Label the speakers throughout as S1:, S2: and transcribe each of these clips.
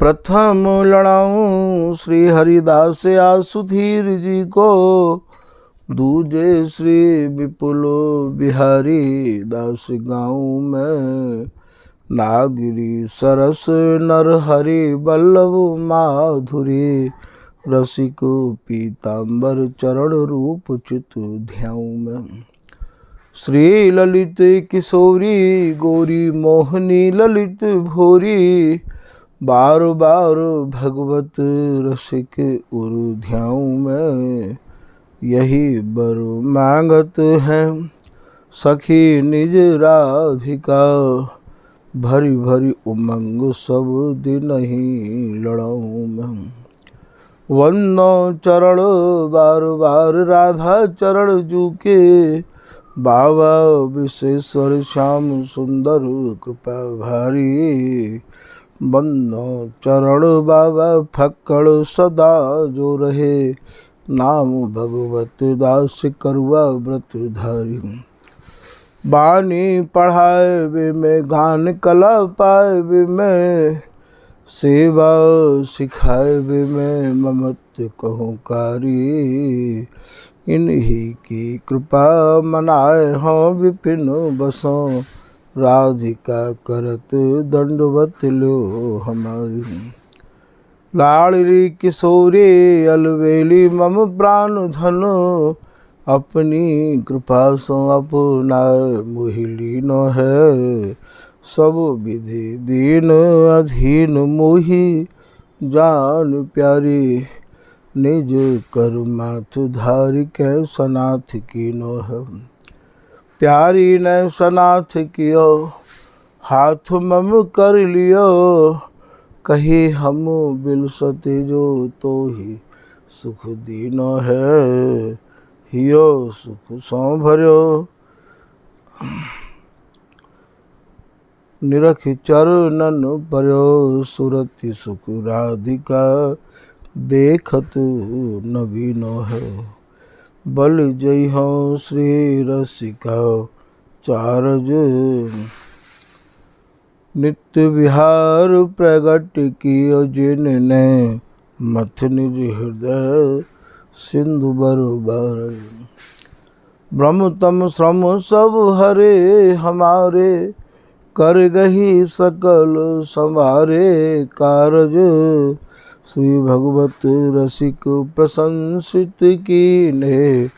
S1: प्रथम लड़ाऊं श्री हरिदास आसुधीर जी को, दूजे श्री विपुल बिहारी दास गाऊं मैं। नागिरी सरस नर हरि बल्लभ माधुरी, रसिक पीताम्बर चरण रूप चित ध्याऊं मैं। श्री ललित किशोरी गौरी मोहनी ललित भोरी, बार बार भगवत रसिक उर ध्याऊं मैं। यही बर मांगत है सखी निज राधिका, भरी भरी उमंग सब दिन ही लड़ाऊं मैं। वंदो चरण बार बार राधा चरण जूके, बाबा विश्वेश्वर श्याम सुंदर कृपा भारी। बंदो चरण बाबा फक्कड़ सदा जो रहे, नाम भगवत दास करुआ व्रत धारी। बानी पढ़ाए वे में गान कला पाए वे में, सेवा सिखाए वे में ममत कहूँ कारी। इन्हीं की कृपा मनाए हों विपिन बसों, राधिका करत दंडवत लो हमारी। लाड़ली किशोरी अलवेली मम प्राण धन, अपनी कृपा सो अपनाए मोहिली न है। सब विधि दीन अधीन मोहि जान प्यारी, निज कर माथ धारी कै सनाथ की नो है। प्यारी ने सनाथ कियो हाथ मम कर लियो, कही हम बिलसते जो तो ही सुख दीनो है। हियो सुख सो भर्यो निरख चरणन पर्यो, सुरति सुख राधिका देखत नवीनो है। बल जय हो श्री रसिका चारज, नित्य विहार प्रगट कियो जिनने, मथ निज हृदय सिंधु बरोबर। ब्रह्म तम श्रम सब हरे हमारे, कर गही सकल संवारे कारज। श्री भगवत रसिक प्रशंसित कीन्हे,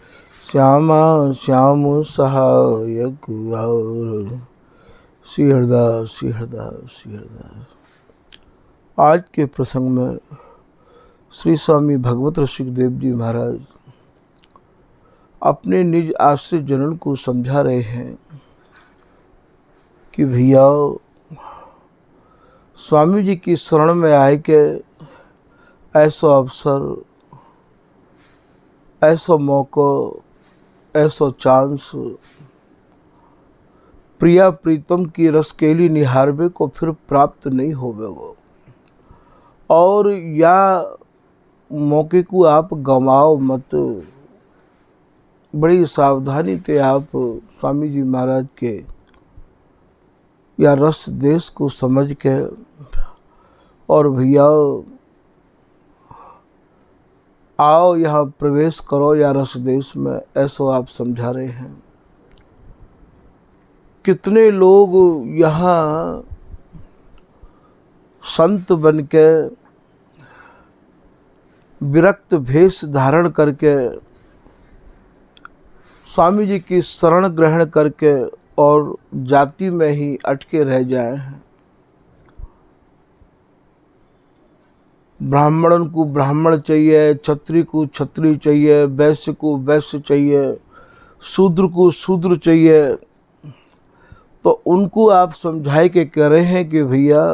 S1: श्यामा श्याम सहायक और। श्री हरदास श्री हरदास श्री हरदास। आज के प्रसंग में श्री स्वामी भगवत रसिक देव जी महाराज अपने निज आश्रित जनन को समझा रहे हैं कि भैया स्वामी जी की शरण में आए के ऐसा अवसर, ऐसा मौका, ऐसा चांस प्रिया प्रीतम की रसकेली निहारबे को फिर प्राप्त नहीं होवेगो। और या मौके को आप गंवाओ मत। बड़ी सावधानी से आप स्वामी जी महाराज के या रस देश को समझ के और भैया आओ यहाँ प्रवेश करो या रस देश में, ऐसा आप समझा रहे हैं। कितने लोग यहाँ संत बन के विरक्त भेष धारण करके स्वामी जी की शरण ग्रहण करके और जाति में ही अटके रह जाए हैं। ब्राह्मण को ब्राह्मण चाहिए, क्षत्रिय को क्षत्रिय चाहिए, वैश्य को वैश्य चाहिए, शूद्र को शूद्र चाहिए। तो उनको आप समझाए के कह रहे हैं कि भैया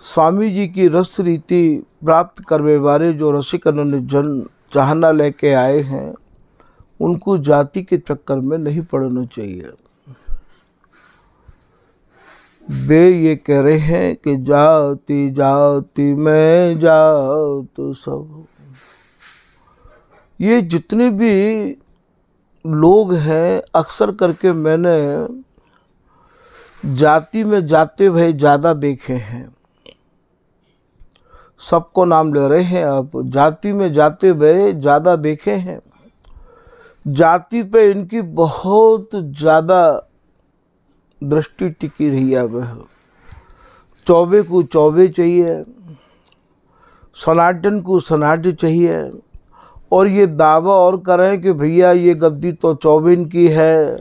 S1: स्वामी जी की रस रीति प्राप्त करने वाले जो रसिक जन चाहना लेके आए हैं, उनको जाति के चक्कर में नहीं पड़ना चाहिए। वे ये कह रहे हैं कि जाति जाति में जात सब। ये जितने भी लोग हैं, अक्सर करके मैंने जाति में जाते भय ज़्यादा देखे हैं। सबको नाम ले रहे हैं आप। जाति में जाते हुए ज़्यादा देखे हैं, जाति पे इनकी बहुत ज़्यादा दृष्टि टिकी रही है। अब चौबे को चौबे चाहिए, सनातन को सनातन चाहिए, और ये दावा और करें कि भैया ये गद्दी तो चौबेन की है,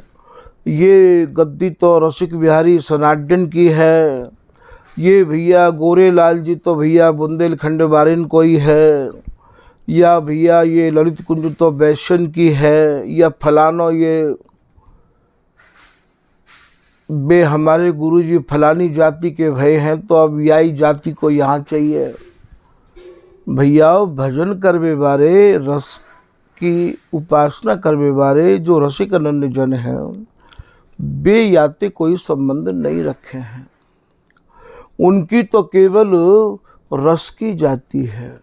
S1: ये गद्दी तो रसिक बिहारी सनातन की है, ये भैया गोरे लाल जी तो भैया बुंदेलखंड बारिन कोई है, या भैया ये ललित कुंज तो वैश्यन की है, या फलानो ये बे हमारे गुरुजी फलानी जाति के भय हैं तो अब यही जाति को यहाँ चाहिए। भैया भजन करवे बारे, रस की उपासना करवे बारे जो रसिक अनन्य जन हैं वे याते कोई संबंध नहीं रखे हैं, उनकी तो केवल रस की जाति है।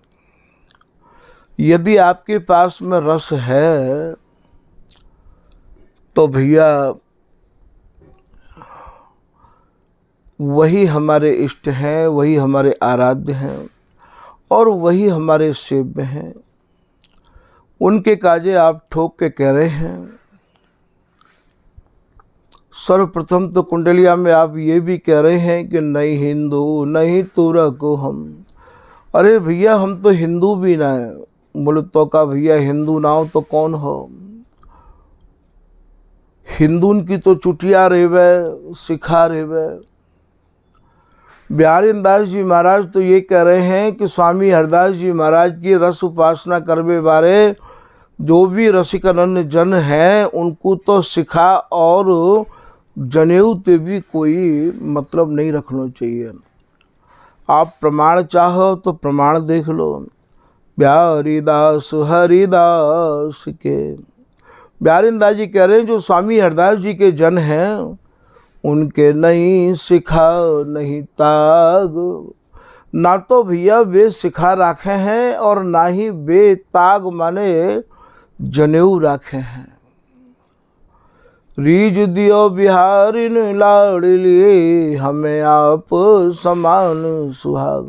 S1: यदि आपके पास में रस है तो भैया वही हमारे इष्ट हैं, वही हमारे आराध्य हैं और वही हमारे सेव्य हैं। उनके काजे आप ठोक के कह रहे हैं। सर्वप्रथम तो कुंडलिया में आप ये भी कह रहे हैं कि नहीं हिंदू नहीं तुरक हम। अरे भैया हम तो हिंदू भी ना है। बोले तो का भैया हिंदू ना हो तो कौन हो? हिंदून की तो चुटिया रेवे, सिखा रेवे। बिहारी दास जी महाराज तो ये कह रहे हैं कि स्वामी हरदास जी महाराज की रस उपासना करवे बारे जो भी रसिक अनन्य जन हैं उनको तो सिखा और जनेऊ ते भी कोई मतलब नहीं रखना चाहिए। आप प्रमाण चाहो तो प्रमाण देख लो। बिहारी दास हरिदास के, बिहारी दास जी कह रहे हैं जो स्वामी हरदास जी के जन हैं उनके नहीं सिखा नहीं ताग। ना तो भैया वे सिखा रखे हैं और ना ही वे ताग माने जनेऊ रखे हैं। रीज दियो बिहारिन लाडली हमें आप समान सुहाग।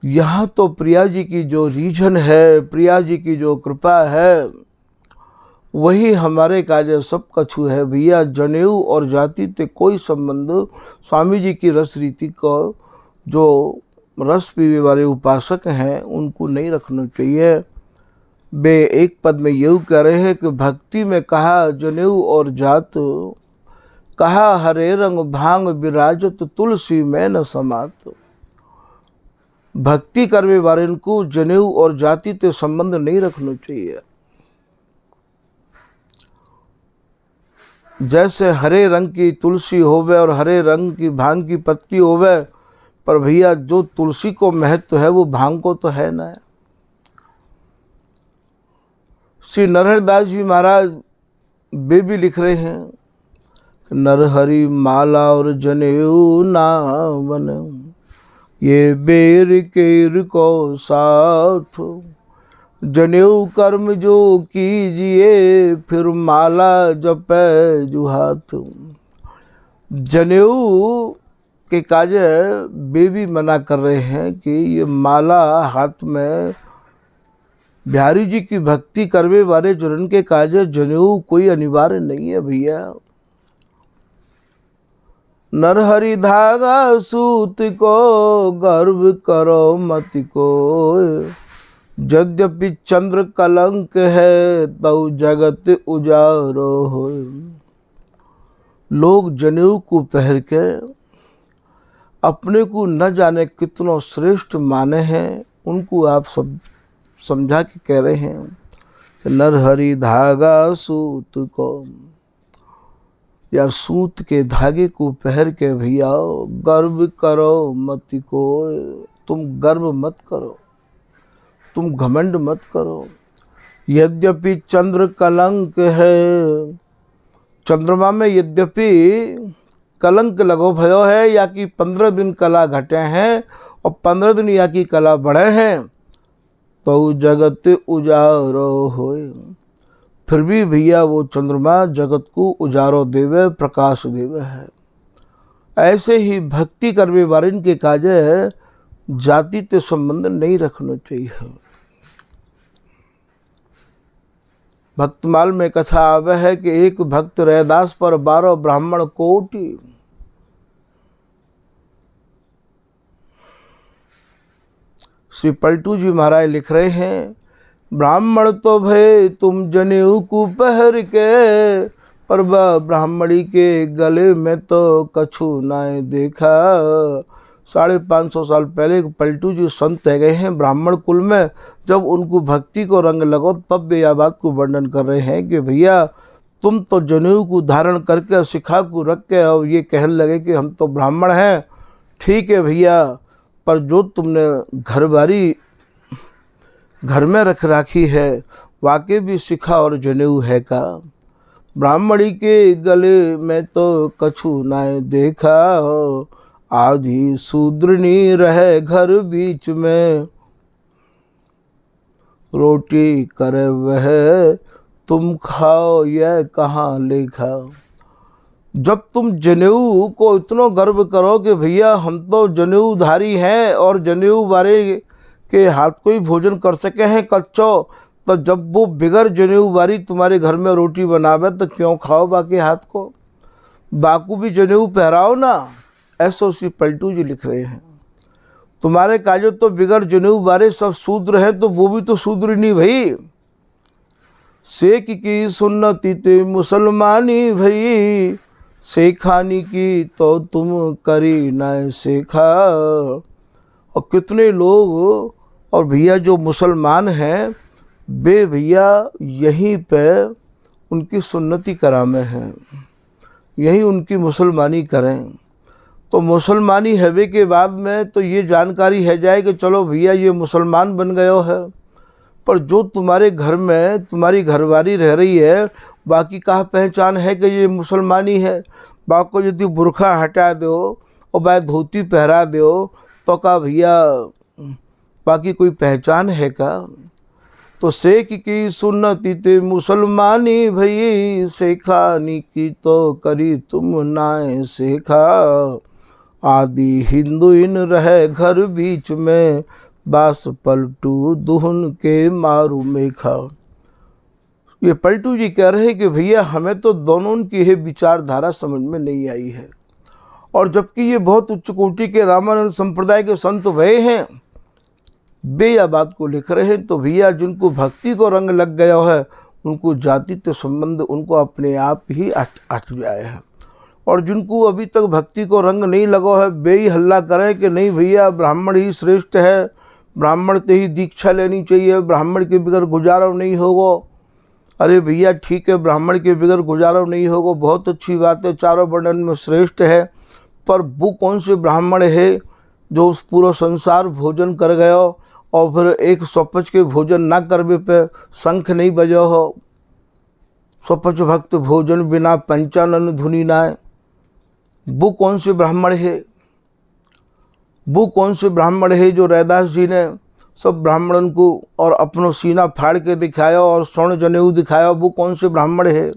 S1: यहाँ तो प्रिया जी की जो रीझन है, प्रिया जी की जो कृपा है वही हमारे काजे सब कछु है। भैया जनेऊ और जाति ते कोई संबंध स्वामी जी की रस रीति को जो रस पीवे वाले उपासक हैं उनको नहीं रखना चाहिए। वे एक पद में यूँ कह रहे हैं कि भक्ति में कहा जनेऊ और जात, कहा हरे रंग भांग विराजत तुलसी में न समात। भक्ति करवे वाले को जनेऊ और जाति ते संबंध नहीं रखना चाहिए। जैसे हरे रंग की तुलसी होवे और हरे रंग की भांग की पत्ती होवे, पर भैया जो तुलसी को महत्व है वो भांग को तो है ना। श्री नरहरिदास जी महाराज वे भी लिख रहे हैं, नरहरि माला और जनेऊ नावन ये बेर केर को साथ। जनेऊ कर्म जो कीजिए फिर माला जपे जुहाथ। जनेऊ के काजे वे भी मना कर रहे हैं कि ये माला हाथ में बिहारी जी की भक्ति करवे वाले जनन के काजे जनेऊ कोई अनिवार्य नहीं है। भैया नरहरि धागा सूत को गर्व करो मति को, यद्यपि चंद्र कलंक है तौ जगत उजारो हो। लोग जनेऊ को पहन के अपने को न जाने कितनों श्रेष्ठ माने हैं, उनको आप सब समझा के कह रहे हैं कि नरहरि धागा सूत को, या सूत के धागे को पहन के भैया गर्व करो मति को। तुम गर्व मत करो, तुम घमंड मत करो। यद्यपि चंद्र कलंक है, चंद्रमा में यद्यपि कलंक लगो भयो है, या कि 15 दिन कला घटे हैं और 15 दिन या की कला बढ़े हैं, तो जगत उजारो होए। फिर भी भैया वो चंद्रमा जगत को उजारो देवे, प्रकाश देवे है। ऐसे ही भक्ति करवे वारिन के काजे जाति ते संबंध नहीं रखना चाहिए। भक्तमाल में कथा आवे है कि एक भक्त रैदास पर 12 ब्राह्मण कोटि। श्री पलटू जी महाराज लिख रहे हैं, ब्राह्मण तो भय तुम जनेऊ को पहर के, पर ब्राह्मणी के गले में तो कछु नाय देखा। 550 साल पहले पलटू जी संत है गए हैं ब्राह्मण कुल में, जब उनको भक्ति को रंग लगो तब वे यह बात को वर्णन कर रहे हैं कि भैया तुम तो जनेऊ को धारण करके शिखा को रख के और ये कहने लगे कि हम तो ब्राह्मण हैं। ठीक है भैया, पर जो तुमने घरबारी घर में रख राखी है वाकई भी शिखा और जनेऊ है का? ब्राह्मणी के गले में तो कछु नाय देखा, आधी शूद्रनी रहे घर बीच में, रोटी करे वह तुम खाओ यह कहाँ लेखा। जब तुम जनेऊ को इतना गर्व करो कि भैया हम तो जनेऊधारी हैं और जनेऊ वाले के हाथ को ही भोजन कर सके हैं कच्चो, तो जब वो बिगर जनेऊ वारी तुम्हारे घर में रोटी बनावे तो क्यों खाओ बाकी हाथ को? बाकू भी पहराओ ना। ऐसो श्री पलटू जी लिख रहे हैं, तुम्हारे काजो तो बिगर जनेऊ वारे सब शूद्र हैं, तो वो भी तो शूद्र नहीं भाई। शेख की सुन्नति ते मुसलमानी भई, शेखानी की तो तुम करी न शेखा। और कितने लोग और भैया जो मुसलमान हैं वे भैया यहीं पे उनकी सुन्नति करामे हैं, यहीं उनकी मुसलमानी करें। तो मुसलमानी हवे के बाद में तो ये जानकारी है जाए कि चलो भैया ये मुसलमान बन गयो है, पर जो तुम्हारे घर में तुम्हारी घरवारी रह रही है बाकी कहाँ पहचान है कि ये मुसलमानी है? बाको यदि बुरखा हटा दो और बाय धोती पहरा दो तो का भैया बाकी कोई पहचान है का? तो शेख की सुन्नति ते मुसलमानी भई, शेखानी की तो करी तुम नाय शेखा। आदि हिंदू इन रहे घर बीच में, बास पलटू दुहन के मारू मेखा। ये पलटू जी कह रहे हैं कि भैया हमें तो दोनों की ही विचारधारा समझ में नहीं आई है, और जबकि ये बहुत उच्च कोटि के रामानंद संप्रदाय के संत भय हैं, वे यह बात को लिख रहे हैं। तो भैया जिनको भक्ति को रंग लग गया है उनको जाति के संबंध उनको अपने आप ही अट जाए है, और जिनको अभी तक भक्ति को रंग नहीं लगा है वे ही हल्ला करें कि नहीं भैया ब्राह्मण ही श्रेष्ठ है, ब्राह्मण से ही दीक्षा लेनी चाहिए, ब्राह्मण के बगैर गुजारा नहीं होगा। अरे भैया ठीक है, ब्राह्मण के बगैर गुजारा नहीं होगा, बहुत अच्छी बात है, चारों वर्णन में श्रेष्ठ है, पर वो कौन से ब्राह्मण है जो उस पूरा संसार भोजन कर गया और फिर एक स्वपच के भोजन ना करवे पे शंख नहीं बजा हो? स्वपच भक्त भोजन बिना पंचानन धुनी नाय। वो कौन से ब्राह्मण है? वो कौन से ब्राह्मण है जो रैदास जी ने सब ब्राह्मणों को और अपनो सीना फाड़ के दिखाया और स्वर्ण जनेऊ दिखाया? वो कौन से ब्राह्मण है?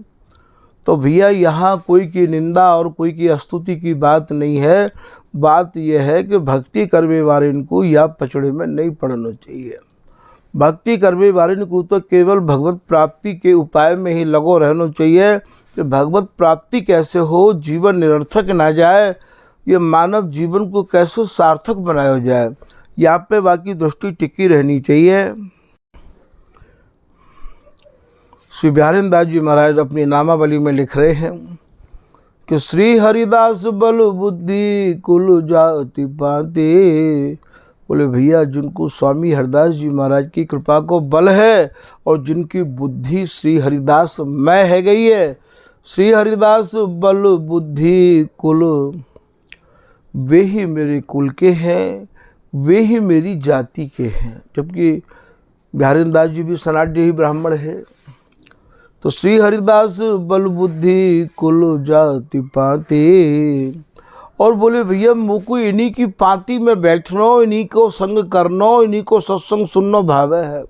S1: तो भैया यहाँ कोई की निंदा और कोई की स्तुति की बात नहीं है, बात यह है कि भक्ति करवे वाले को या पचड़े में नहीं पड़ना चाहिए। भक्ति करवे वाले को तो केवल भगवत प्राप्ति के उपाय में ही लगो रहना चाहिए कि भगवत प्राप्ति कैसे हो, जीवन निरर्थक ना जाए, ये मानव जीवन को कैसे सार्थक बनाया जाए, यहाँ पे बाकी दृष्टि टिकी रहनी चाहिए। श्री बिहारीन दास जी महाराज अपनी नामावली में लिख रहे हैं कि श्री हरिदास बल बुद्धि कुल जाति पाते। बोले भैया जिनको स्वामी हरिदास जी महाराज की कृपा को बल है और जिनकी बुद्धि श्री हरिदास में है गई है, श्री हरिदास बल बुद्धि कुल, वे ही मेरे कुल के हैं, वे ही मेरी जाति के हैं। जबकि बिहारीन दास जी भी सनाड्य ही ब्राह्मण है। तो श्री हरिदास बल बुद्धि कुल जाति पाते, और बोले भैया मुझको इन्हीं की पाती में बैठना, इन्हीं को संग करना, इन्हीं को सत्संग सुनना भावे है।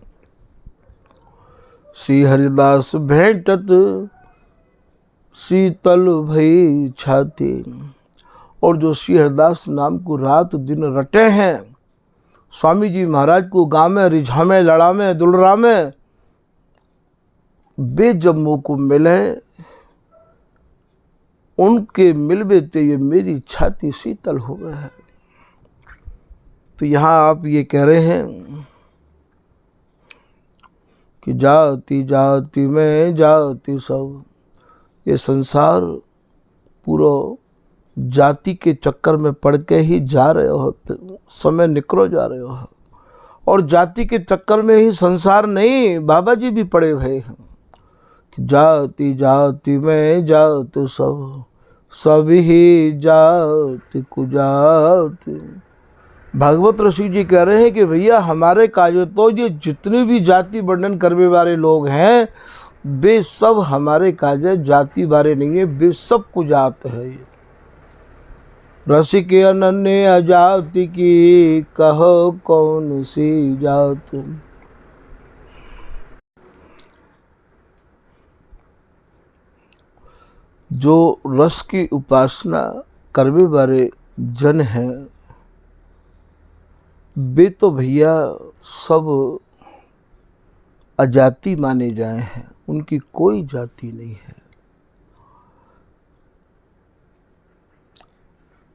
S1: श्री हरिदास भेंटत शीतल भई छाती, और जो श्री हरिदास नाम को रात दिन रटे हैं, स्वामी जी महाराज को गामे रिझामे लड़ामे दुलरामे, वे जब मुँह को मिले उनके मिलबे ते ये मेरी छाती शीतल हो गए है। तो यहाँ आप ये कह रहे हैं कि जाति जाति में जाति सब, ये संसार पूरा जाति के चक्कर में पड़ के ही जा रहे हो, समय निकलो जा रहे हो। और जाति के चक्कर में ही संसार नहीं, बाबा जी भी पड़े हुए हैं कि जाति जाति में जाति सब, सभी जाति कुजाति। भागवत ऋषि जी कह रहे हैं कि भैया हमारे काजे तो ये जितने भी जाति वर्णन करने वाले लोग हैं वे सब हमारे काजे जाति वाले नहीं है, वे सब कुजात है। ये रसिक अनन्य अजाति की कहो कौन सी जात। जो रस की उपासना करने वाले जन हैं वे तो भैया सब अजाति माने जाए हैं, उनकी कोई जाति नहीं है।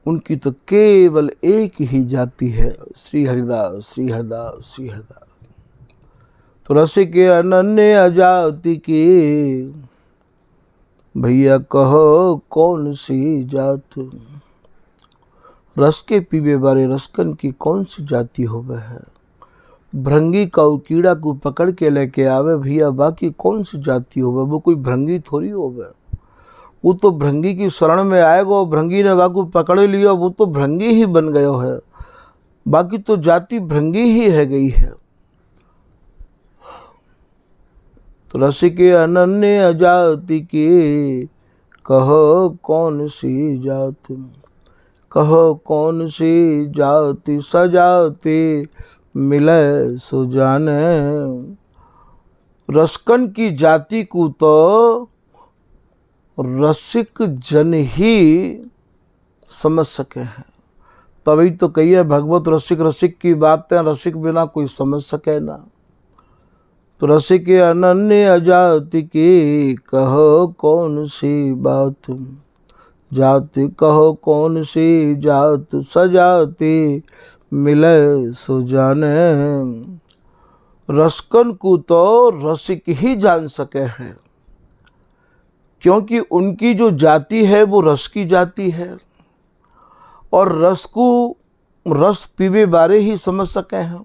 S1: उनकी तो केवल एक ही जाति है, श्री हरिदास श्री हरिदास श्री हरिदास। तो रसिक अनन्य अजाति की भैया कहो कौन सी जात। रस के पीवे वाले रसकन की कौन सी जाति हो वह है। भृंगी का कीड़ा को पकड़ के लेके आवे भैया, बाकी कौन सी जाति हो वह, वो कोई भृंगी थोड़ी हो वह। वो तो भृंगी की शरण में आएगा, भृंगी ने बाकू पकड़ लिया, वो तो भृंगी ही बन गया है, बाकी तो जाति भृंगी ही है गई है। तो रसिक अनन्य अजाति की कहो कौन सी जाति, कहो कौन सी जाति सजाति मिले सो जाने। रसकन की जाति को तो रसिक जन ही समझ सके हैं, तभी तो कहिए भगवत रसिक रसिक की बातें, रसिक बिना कोई समझ सके ना। तो रसिक अनन्य अजाति की कहो कौन सी बात, जाति कहो कौन सी जात सजाति मिले सो जाने। रसकन को तो रसिक ही जान सके हैं, क्योंकि उनकी जो जाति है वो रस की जाति है, और रस को रस पीवे बारे ही समझ सके हैं।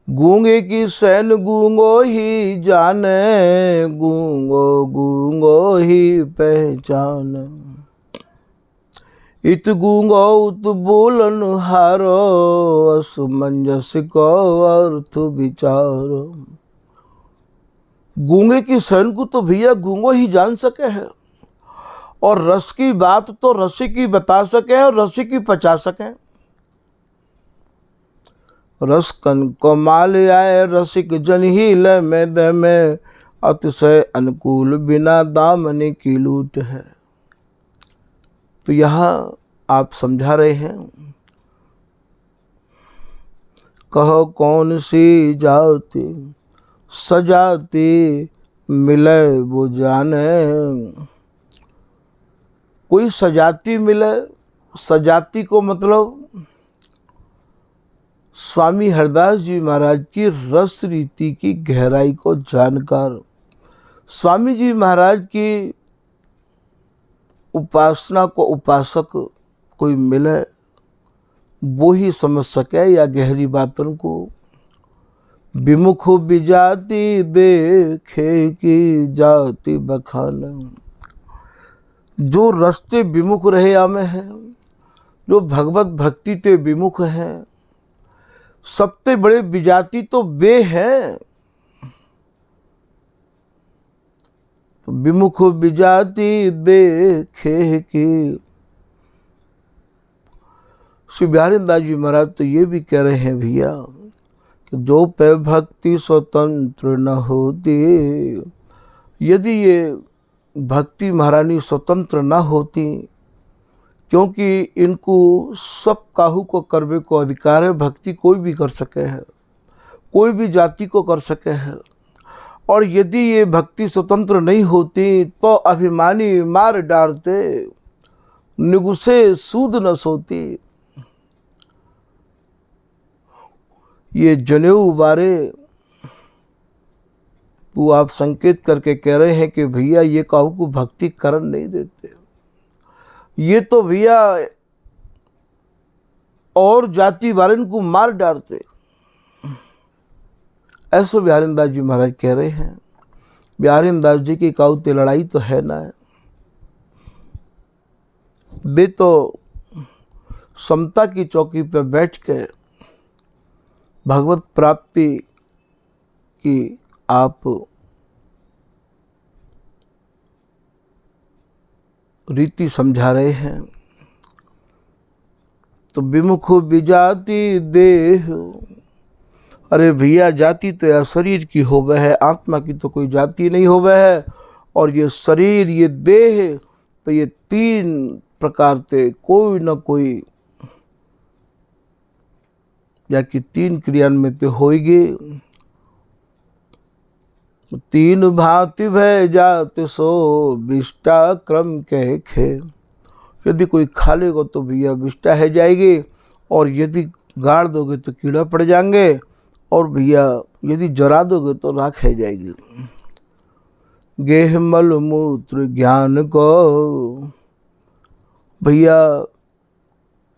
S1: गूंगे की सैन गूंगो ही जाने, गूंगो गूंगो ही पहचान। इत गूंगो उत बोलन हारो, असमंजस को अर्थ विचारो। गूंगे की सैन को तो भैया गूंगो ही जान सके है, और रस की बात तो रसिक ही बता सके और रसिक ही पचा सके। रसकन को माल आए रसिक जन ही ले में दे में, अतिशय अनुकूल बिना दामने की लूट है। तो यहाँ आप समझा रहे हैं, कहो कौन सी जाति सजाति मिले वो जाने। कोई सजाति मिले, सजाति को मतलब स्वामी हरिदास जी महाराज की रस रीति की गहराई को जानकर, स्वामी जी महाराज की उपासना को उपासक कोई मिले वो ही समझ सके या गहरी बातों को। विमुख बिजाति देखे की जाति बखान। जो रस्ते विमुख रहे आमे हैं, जो भगवत भक्ति ते विमुख हैं, सबसे बड़े विजाति तो वे हैं। तो विमुख विजाति देखे की। श्री बिहारी दास जी महाराज तो ये भी कह रहे हैं भैया कि जो पे भक्ति स्वतंत्र न होती, यदि ये भक्ति महारानी स्वतंत्र न होती, क्योंकि इनको सब काहू को करवे को अधिकार है। भक्ति कोई भी कर सके है, कोई भी जाति को कर सके है। और यदि ये भक्ति स्वतंत्र नहीं होती तो अभिमानी मार डालते, निगुसे सूद न सोती। ये जनेऊ बारे वो आप संकेत करके कह रहे हैं कि भैया ये काहू को भक्ति करण नहीं देते, ये तो भैया और जाति वाले को मार डालते। ऐसो बिहारी दास जी महाराज कह रहे हैं। बिहारी दास जी की काउते लड़ाई तो है ना, वे तो समता की चौकी पर बैठ के भगवत प्राप्ति की आप रीति समझा रहे हैं। तो विमुख विजाति देह, अरे भैया जाति तो या शरीर की होवे है, आत्मा की तो कोई जाति नहीं होवे है। और ये शरीर, ये देह, तो ये तीन प्रकार से कोई न कोई या कि तीन क्रियान्वित होएगी। तीन भांति भय जात सो विष्टा क्रम कह खे। यदि कोई खा लेगा तो भैया विष्टा है जाएगी, और यदि गाड़ दोगे तो कीड़ा पड़ जाएंगे, और भैया यदि जरा दोगे तो राख है जाएगी। गेह मल मूत्र ज्ञान को, भैया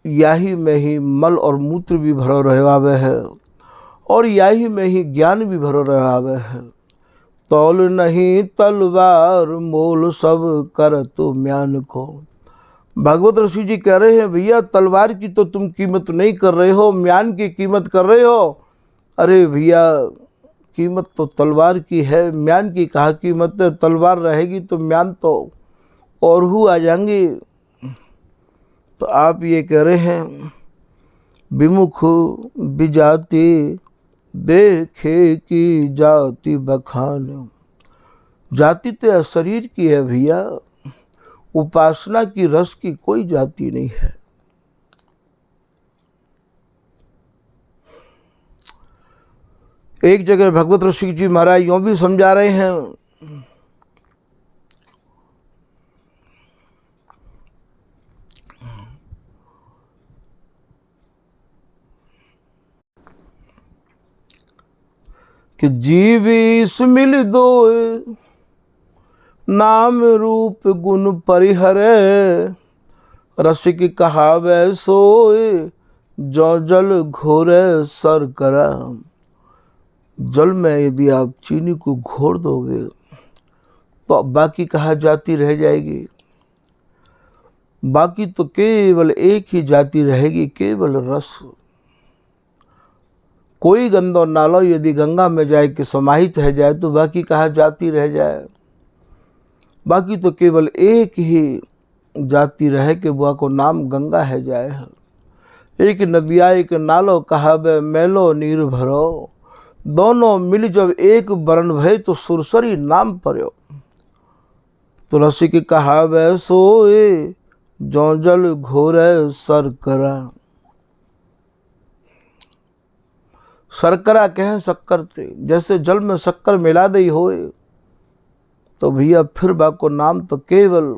S1: याही में ही मल और मूत्र भी भरो रहे है, और याही में ही ज्ञान भी भरो रहे है। तौल नहीं तलवार मोल सब कर तो म्यान को। भागवत ऋषि जी कह रहे हैं भैया तलवार की तो तुम कीमत नहीं कर रहे हो, म्यान की कीमत कर रहे हो। अरे भैया कीमत तो तलवार की है, म्यान की कहा कीमत है। तलवार रहेगी तो म्यान तो और हु आ जाएंगे। तो आप ये कह रहे हैं विमुख विजाति देखे की जाति बखान। जाति तो यह शरीर की है भैया, उपासना की रस की कोई जाति नहीं है। एक जगह भगवत ऋषि जी महाराज यूं भी समझा रहे हैं कि जीवीस मिल दोए, नाम रूप गुण परिहरे। रसिक कहावे सोए, जो जल घोरे सर करा। जल में यदि आप चीनी को घोर दोगे तो बाकी कहा जाति रह जाएगी। बाकी तो केवल एक ही जाति रहेगी, केवल रस। कोई गंदो नालो यदि गंगा में जाए कि समाहित है जाए तो बाकी कहा जाति रह जाए। बाकी तो केवल एक ही जाति रहे कि बुआ को नाम गंगा है जाए। एक नदिया एक नालो कहावे मैलो नीर भरो। दोनों मिल जब एक बरन भय तो सुरसरी नाम पर्यो। तो रसिक कहावे सोए, जो जल घोरे सर करा। शर्करा कहें शक्कर थे, जैसे जल में शक्कर मिला दई होए तो भैया फिर बाको नाम तो केवल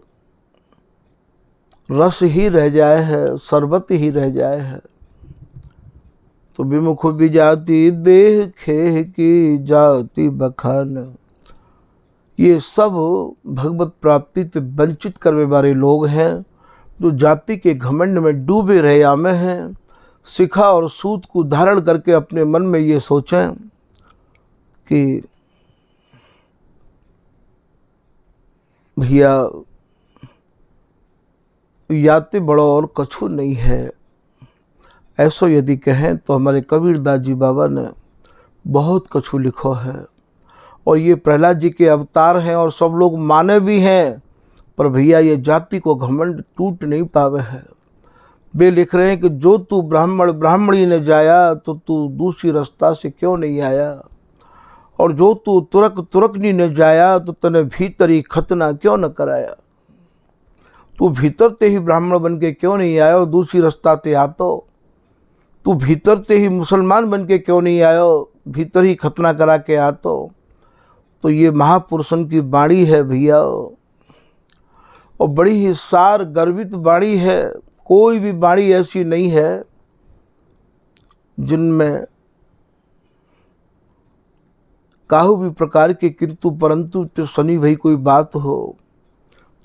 S1: रस ही रह जाए है, शरबत ही रह जाए है। तो विमुख विजाति देह खेह की जाति बखान। ये सब भगवत प्राप्ति से वंचित करने वाले लोग हैं, जो जाति के घमंड में डूबे रहे आमे हैं। शिखा और सूत को धारण करके अपने मन में ये सोचें कि भैया याते बड़ो और कछु नहीं है। ऐसो यदि कहें तो हमारे कबीरदास जी बाबा ने बहुत कछु लिखो है, और ये प्रहलाद जी के अवतार हैं और सब लोग माने भी हैं। पर भैया ये जाति को घमंड टूट नहीं पावे है। वे लिख रहे हैं कि जो तू ब्राह्मण ब्राह्मणी ने जाया तो तू दूसरी रास्ता से क्यों नहीं आया। और जो तू तुरक तुरकनी न जाया, तो तने भीतरी खतना क्यों न कराया। तू भीतर ते ही ब्राह्मण बन के क्यों नहीं आयो, दूसरी रास्ता ते आतो। तू भीतर ते ही मुसलमान बन के क्यों नहीं आयो, भीतर ही खतना करा के आतो। तो ये महापुरुषन की बाणी है भैया, और बड़ी ही सार गर्वित बाणी है। कोई भी बाणी ऐसी नहीं है जिनमें काहू भी प्रकार के किंतु परंतु तो शनि भाई कोई बात हो।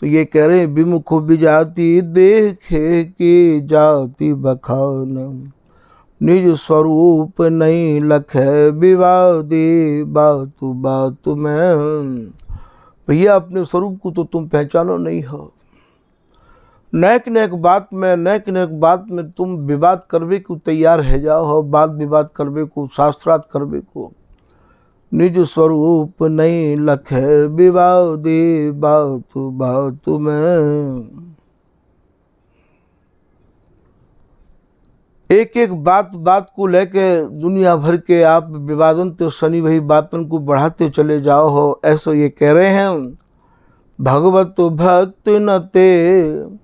S1: तो ये कह रहे हैं, विमुख विजाति देखे की जाति बखान, निज स्वरूप नहीं लखे विवादी बात बात में। भैया अपने स्वरूप को तो तुम पहचानो नहीं हो, नेक नेक बात में तुम विवाद करवे को तैयार है जाओ हो, वाद विवाद करवे को, शास्त्रार्थ करवे को। निज स्वरूप नहीं लखे विवादी बात बात में। एक एक बात को लेके दुनिया भर के आप विवादन तो शनि भाई बातन को बढ़ाते चले जाओ हो, ऐसा ये कह रहे हैं। भगवत भक्त न ते,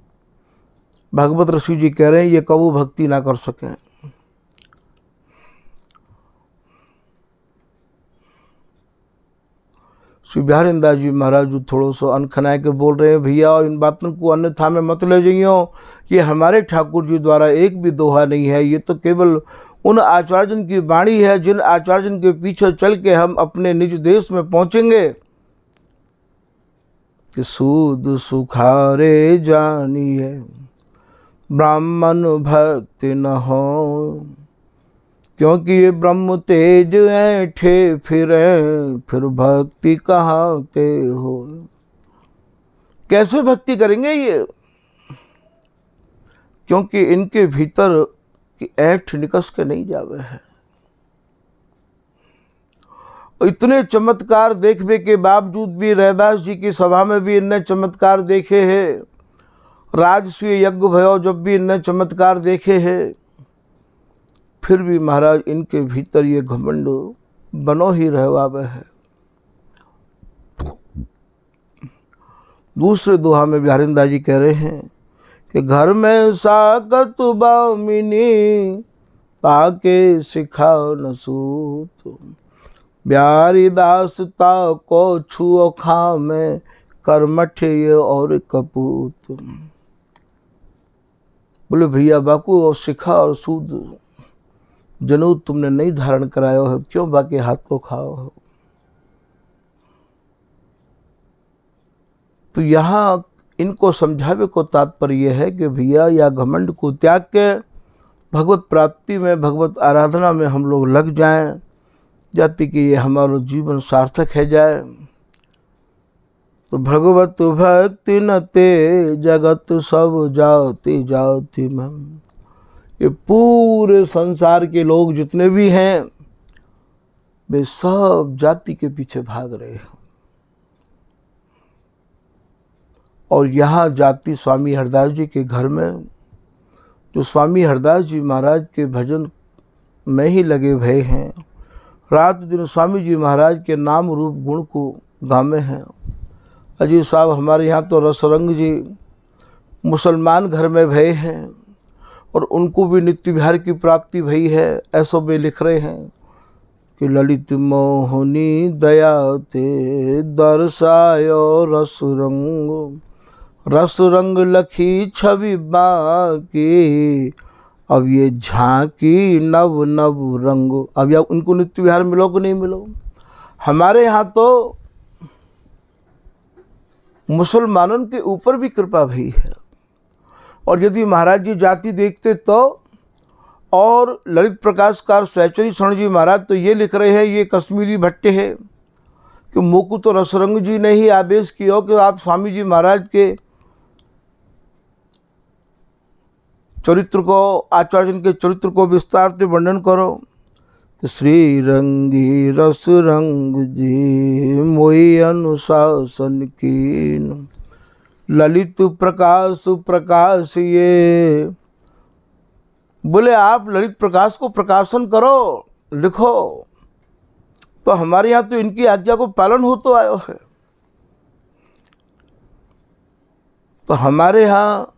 S1: भगवत ऋषि जी कह रहे हैं ये कबू भक्ति ना कर सकें। श्री बिहारिंदा जी महाराज जी थोड़ा सा अनखना के बोल रहे हैं, भैया इन बातों को अन्यथा में मत ले जाइयो, ये हमारे ठाकुर जी द्वारा एक भी दोहा नहीं है, ये तो केवल उन आचार्यजन की वाणी है जिन आचार्यजन के पीछे चल के हम अपने निज देश में पहुंचेंगे। कि सूद सुखारे जानिए ब्राह्मण भक्ति न हो, क्योंकि ये ब्रह्म तेज ऐठे फिर भक्ति कहाँ ते हो। कैसे भक्ति करेंगे ये, क्योंकि इनके भीतर की ऐठ निकस के नहीं जावे है। इतने चमत्कार देखने के बावजूद भी रैदास जी की सभा में भी इनने चमत्कार देखे हैं, राजसूय यज्ञ भयो जब भी इनने चमत्कार देखे हैं, फिर भी महाराज इनके भीतर ये घमंड बनो ही रहवावे है। दूसरे दोहा में बिहारिंदा जी कह रहे हैं कि घर में साकत बामिनी पाके सिखा न सूत, बिहारी दास ता को छुओ खा में कर्मठ ये और कपूत। बोले भैया बाकू और सिखा और सूद जनेऊ तुमने नहीं धारण कराया हो, क्यों बाकी हाथ को खाओ हो। तो यहाँ इनको समझावे को तात्पर्य है कि भैया या घमंड को त्याग के भगवत प्राप्ति में, भगवत आराधना में हम लोग लग जाएं, जाति कि ये हमारा जीवन सार्थक है जाए। तो भगवत भक्ति न ते जगत सब जाति जाति में। ये पूरे संसार के लोग जितने भी हैं वे सब जाति के पीछे भाग रहे हैं। और यहाँ जाति स्वामी हरदास जी के घर में, जो स्वामी हरदास जी महाराज के भजन में ही लगे हुए हैं, रात दिन स्वामी जी महाराज के नाम रूप गुण को गामे हैं। अजी साहब हमारे यहाँ तो रसरंग जी मुसलमान घर में भय हैं और उनको भी नित्य विहार की प्राप्ति भई है। ऐसो वे लिख रहे हैं कि ललित मोहनी दया ते दर्शायो रस रंग लखी छवि बाकी, अब ये झांकी नव नव रंग। अब या उनको नित्य विहार मिलो कि नहीं मिलो। हमारे यहाँ तो मुसलमानों के ऊपर भी कृपा भई है। और यदि महाराज जी जाति देखते तो, और ललित प्रकाशकार सहचरी शरण जी महाराज तो ये लिख रहे हैं, ये कश्मीरी भट्टे हैं कि मोकू तो रसरंग जी ने ही आदेश किया कि आप स्वामी जी महाराज के चरित्र को, आचार्य के चरित्र को विस्तार से वर्णन करो। तो श्री रंगी रस रंग जी मोई अनुशासन कीन, ललित प्रकाश प्रकाश ये। बोले आप ललित प्रकाश को प्रकाशन करो, लिखो। तो हमारे यहाँ तो इनकी आज्ञा को पालन हो तो आयो है। तो हमारे यहाँ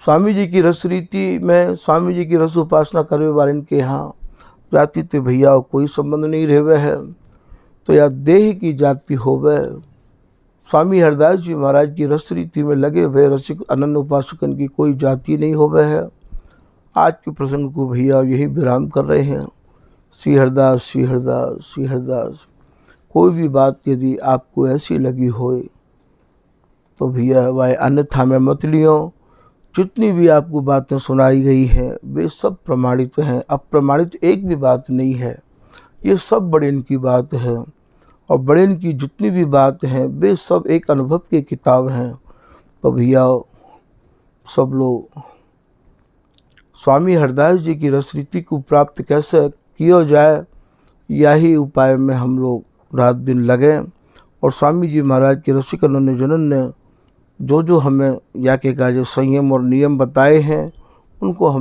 S1: स्वामी जी की रस रीति में, स्वामी जी की रस उपासना करने वाले के यहाँ जाति ते भैया कोई संबंध नहीं रहे है। तो या देह की जाति होवे। स्वामी हरदास जी महाराज की रस रीति में लगे हुए रसिक अनन्य उपासकन की कोई जाति नहीं होवे है। आज के प्रसंग को भैया यही विराम कर रहे हैं। श्री हरदास, श्री हरदास, श्री हरदास। कोई भी बात यदि आपको ऐसी लगी होए तो भैया वह अन्यथा में मत लियो। जितनी भी आपको बातें सुनाई गई हैं वे सब प्रमाणित हैं, अप्रमाणित एक भी बात नहीं है। ये सब बड़े इनकी बात है और बड़े इनकी जितनी भी बात हैं वे सब एक अनुभव की किताब हैं। तो भैया सब लोग स्वामी हरदास जी की रस रीति को प्राप्त कैसे किया जाए, यही उपाय में हम लोग रात दिन लगे। और स्वामी जी महाराज के रसिक अनन्य जनन ने जो जो हमें या के कार्य संयम और नियम बताए हैं उनको हम